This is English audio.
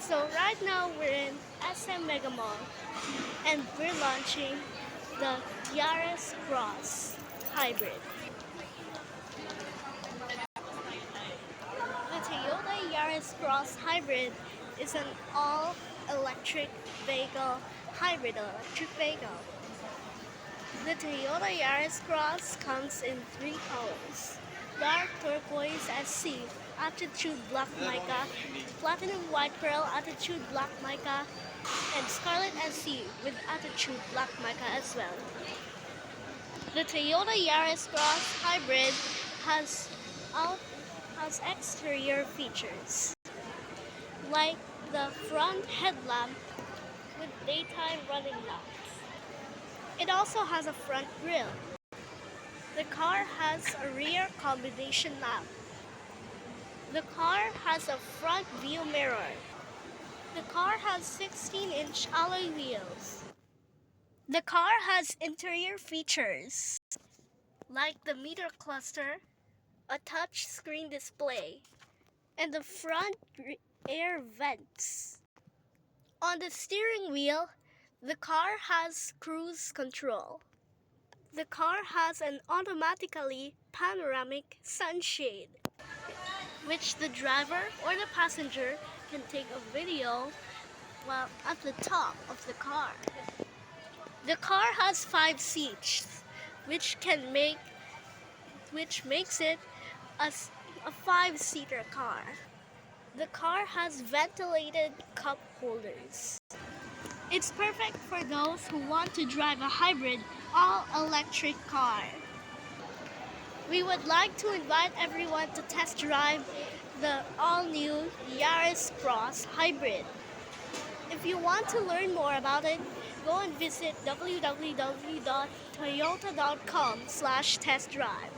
So right now we're in SM Mega Mall and we're launching the Yaris Cross Hybrid. The Toyota Yaris Cross Hybrid is an all-electric vehicle, hybrid electric vehicle. The Toyota Yaris Cross comes in three colors: dark turquoise SC, Attitude Black Mica, Platinum White Pearl Attitude Black Mica, and Scarlet SC with Attitude Black Mica as well. The Toyota Yaris Cross Hybrid has exterior features like the front headlamp with daytime running lights. It also has a front grille. The car has a rear combination lamp. The car has a front view mirror. The car has 16-inch alloy wheels. The car has interior features like the meter cluster, a touch screen display, and the front air vents. On the steering wheel, the car has cruise control. The car has an automatically panoramic sunshade, which the driver or the passenger can take a video while at the top of the car. The car has 5 seats, which makes it a 5-seater car. The car has ventilated cup holders. It's perfect for those who want to drive a hybrid all-electric car. We would like to invite everyone to test drive the all-new Yaris Cross Hybrid. If you want to learn more about it, go and visit www.toyota.com/test drive.